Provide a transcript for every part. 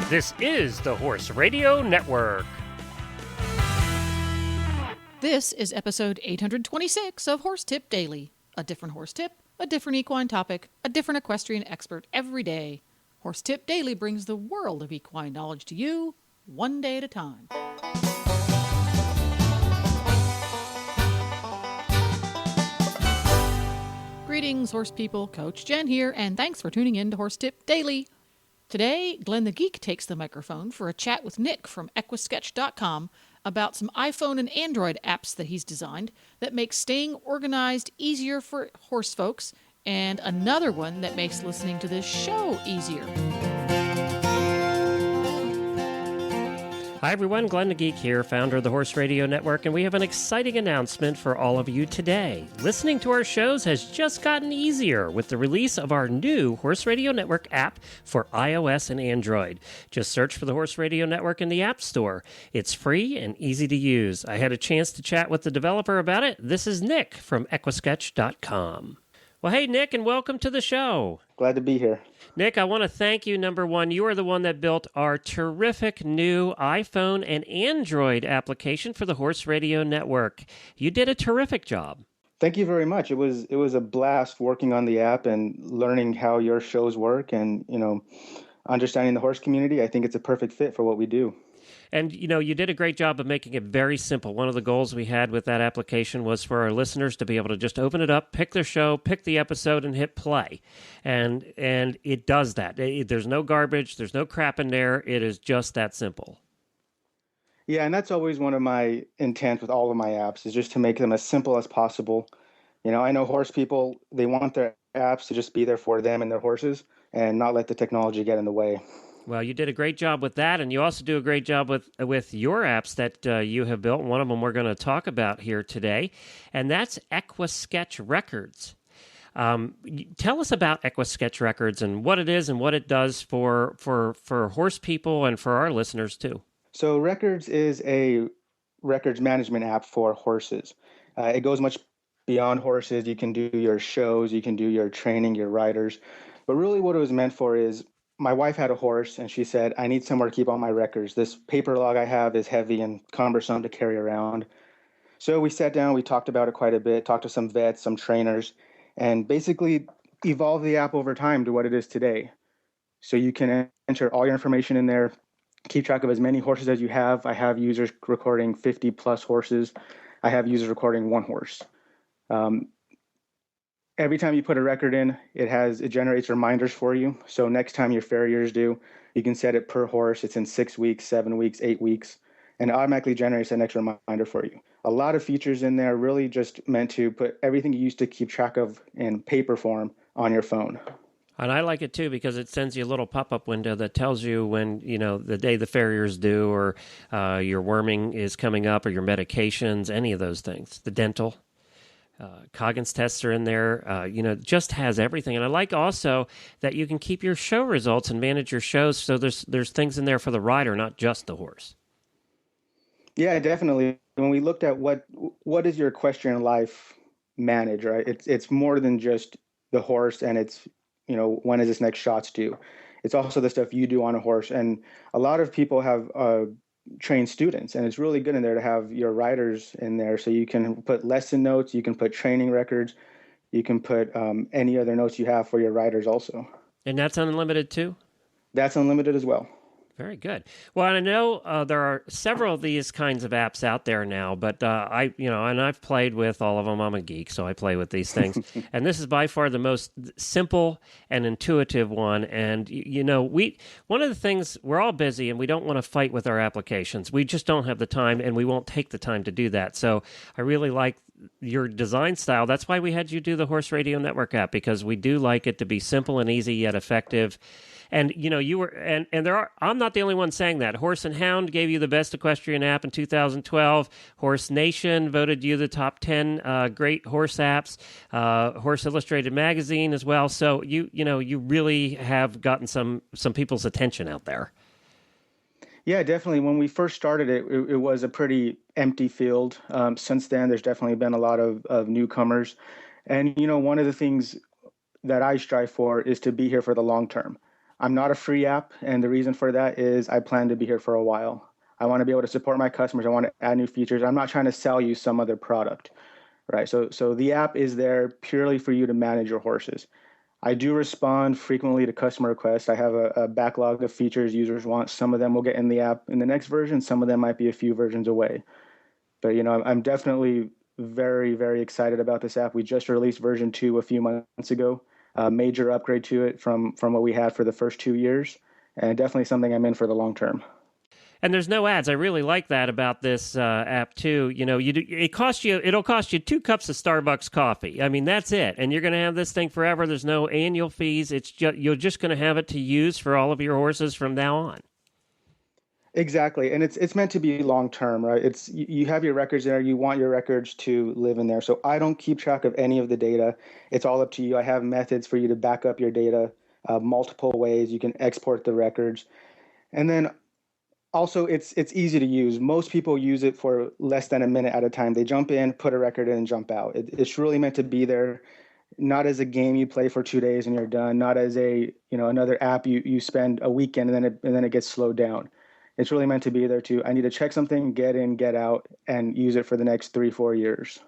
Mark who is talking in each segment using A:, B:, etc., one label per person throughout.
A: This is the Horse Radio Network.
B: This is episode 826 of Horse Tip Daily. A different horse tip, a different equine topic, a different equestrian expert every day. Horse Tip Daily brings the world of equine knowledge to you, one day at a time. Greetings, horse people. Coach Jen here, and thanks for tuning in to Horse Tip Daily. Today, Glenn the Geek takes the microphone for a chat with Nick from Equisketch.com about some iPhone and Android apps that he's designed that make staying organized easier for horse folks, and another one that makes listening to this show easier.
A: Hi everyone, Glenn the Geek here, founder of the Horse Radio Network, and we have an exciting announcement for all of you today. Listening to our shows has just gotten easier with the release of our new Horse Radio Network app for iOS and Android. Just search for the Horse Radio Network in the App Store. It's free and easy to use. I had a chance to chat with the developer about it. This is Nick from Equisketch.com. Well, hey, Nick, and welcome to the show.
C: Glad to be here.
A: Nick, I want to thank you. Number one, you are the one that built our terrific new iPhone and Android application for the Horse Radio Network. You did a terrific job.
C: Thank you very much. It was a blast working on the app and learning how your shows work and, understanding the horse community. I think it's a perfect fit for what we do.
A: And, you did a great job of making it very simple. One of the goals we had with that application was for our listeners to be able to just open it up, pick their show, pick the episode, and hit play. And it does that. There's no garbage. There's no crap in there. It is just that simple.
C: Yeah, and that's always one of my intents with all of my apps is just to make them as simple as possible. I know horse people, they want their apps to just be there for them and their horses and not let the technology get in the way.
A: Well, you did a great job with that, and you also do a great job with your apps that you have built. One of them we're going to talk about here today, and that's Equisketch Records. Tell us about Equisketch Records and what it is and what it does for horse people and for our listeners too.
C: So Records is a records management app for horses. It goes much beyond horses. You can do your shows, you can do your training, your riders, but really what it was meant for is my wife had a horse, and she said, I need somewhere to keep all my records. This paper log I have is heavy and cumbersome to carry around. So we sat down, we talked about it quite a bit, talked to some vets, some trainers, and basically evolved the app over time to what it is today. So you can enter all your information in there, keep track of as many horses as you have. I have users recording 50 plus horses. I have users recording one horse. Every time you put a record in, it generates reminders for you. So next time your farrier is due, you can set it per horse. It's in 6 weeks, 7 weeks, 8 weeks, and it automatically generates an extra reminder for you. A lot of features in there really just meant to put everything you used to keep track of in paper form on your phone.
A: And I like it too because it sends you a little pop-up window that tells you when, the day the farrier's due or your worming is coming up or your medications, any of those things, the dental. Coggins tests are in there, just has everything. And I like also that you can keep your show results and manage your shows. So there's things in there for the rider, not just the horse.
C: Yeah, definitely. When we looked at what is your equestrian life manage, right? It's more than just the horse and it's, when is this next shot's due? It's also the stuff you do on a horse. And a lot of people have, train students, and it's really good in there to have your riders in there so you can put lesson notes, you can put training records, you can put any other notes you have for your riders also. And
A: that's unlimited too?
C: That's unlimited as well.
A: Very good. Well, I know there are several of these kinds of apps out there now, but I've played with all of them. I'm a geek, so I play with these things. And this is by far the most simple and intuitive one. And, one of the things, we're all busy and we don't want to fight with our applications. We just don't have the time and we won't take the time to do that. So I really like your design style. That's why we had you do the Horse Radio Network app, because we do like it to be simple and easy yet effective. And, you were, and I'm not the only one saying that. Horse and Hound gave you the best equestrian app in 2012. Horse Nation voted you the top 10 great horse apps. Horse Illustrated magazine as well. So you really have gotten some people's attention out there.
C: Yeah, definitely. When we first started it was a pretty empty field. Since then, there's definitely been a lot of newcomers. And, one of the things that I strive for is to be here for the long term. I'm not a free app, and the reason for that is I plan to be here for a while. I want to be able to support my customers. I want to add new features. I'm not trying to sell you some other product, right? So the app is there purely for you to manage your horses. I do respond frequently to customer requests. I have a backlog of features users want. Some of them will get in the app in the next version. Some of them might be a few versions away. But, I'm definitely very, very excited about this app. We just released version 2 a few months ago. A major upgrade to it from what we had for the first 2 years, and definitely something I'm in for the long term.
A: And there's no ads. I really like that about this app too. It'll cost you 2 cups of Starbucks coffee. I mean, that's it. And you're going to have this thing forever. There's no annual fees. You're just going to have it to use for all of your horses from now on.
C: Exactly, and it's meant to be long term, right? It's you have your records there. You want your records to live in there. So I don't keep track of any of the data. It's all up to you. I have methods for you to back up your data, multiple ways. You can export the records, and then also it's easy to use. Most people use it for less than a minute at a time. They jump in, put a record in, and jump out. It's really meant to be there, not as a game you play for 2 days and you're done. Not as another app you spend a weekend and then it gets slowed down. It's really meant to be there I need to check something, get in, get out, and use it for the next 3-4 years.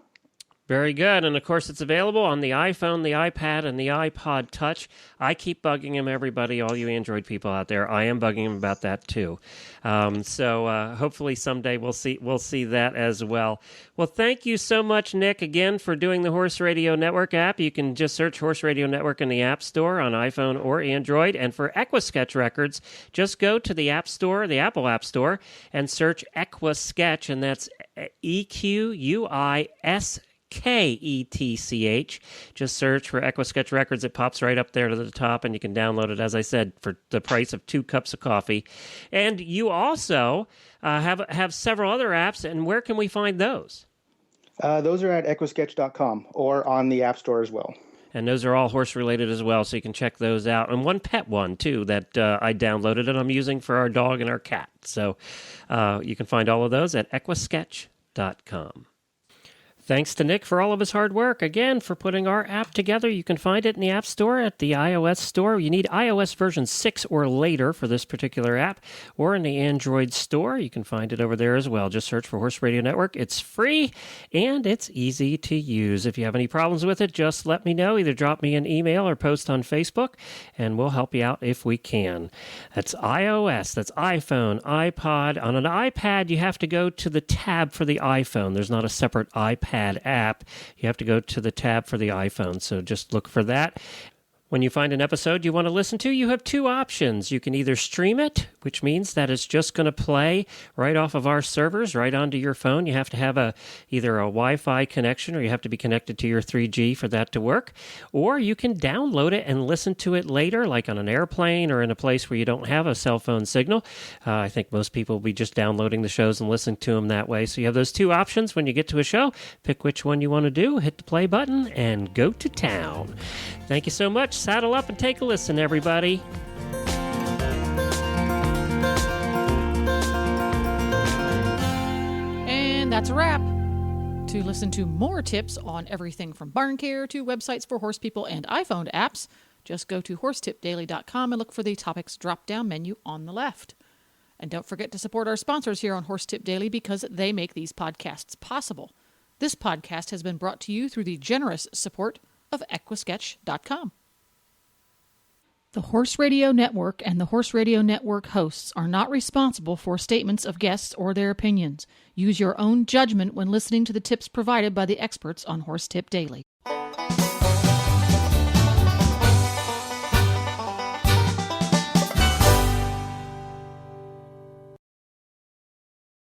A: Very good. And, of course, it's available on the iPhone, the iPad, and the iPod Touch. I keep bugging him, everybody, all you Android people out there. I am bugging him about that, too. So hopefully someday we'll see that as well. Well, thank you so much, Nick, again, for doing the Horse Radio Network app. You can just search Horse Radio Network in the App Store on iPhone or Android. And for EquiSketch records, just go to the App Store, the Apple App Store, and search EquiSketch, and that's EquiSketch. Just search for EquiSketch Records. It pops right up there to the top, and you can download it, as I said, for the price of 2 cups of coffee. And you also have several other apps, and where can we find those?
C: Those are at EquiSketch.com or on the App Store as well.
A: And those are all horse-related as well, so you can check those out. And one pet one, too, that I downloaded and I'm using for our dog and our cat. So you can find all of those at EquiSketch.com. Thanks to Nick for all of his hard work, again, for putting our app together. You can find it in the App Store, at the iOS Store. You need iOS version 6 or later for this particular app, or in the Android Store. You can find it over there as well. Just search for Horse Radio Network. It's free, and it's easy to use. If you have any problems with it, just let me know. Either drop me an email or post on Facebook, and we'll help you out if we can. That's iOS. That's iPhone, iPod. On an iPad, you have to go to the tab for the iPhone. There's not a separate iPad app. You have to go to the tab for the iPhone, so just look for that. When you find an episode you want to listen to, you have 2 options. You can either stream it, which means that it's just going to play right off of our servers, right onto your phone. You have to have either a Wi-Fi connection, or you have to be connected to your 3G for that to work. Or you can download it and listen to it later, like on an airplane or in a place where you don't have a cell phone signal. I think most people will be just downloading the shows and listening to them that way. So you have those 2 options. When you get to a show, pick which one you want to do, hit the play button, and go to town. Thank you so much. Saddle up and take a listen, everybody.
B: And that's a wrap. To listen to more tips on everything from barn care to websites for horse people and iPhone apps, just go to horsetipdaily.com and look for the topics drop-down menu on the left. And don't forget to support our sponsors here on Horse Tip Daily, because they make these podcasts possible. This podcast has been brought to you through the generous support of EquiSketch.com. The Horse Radio Network and the Horse Radio Network hosts are not responsible for statements of guests or their opinions. Use your own judgment when listening to the tips provided by the experts on Horse Tip Daily.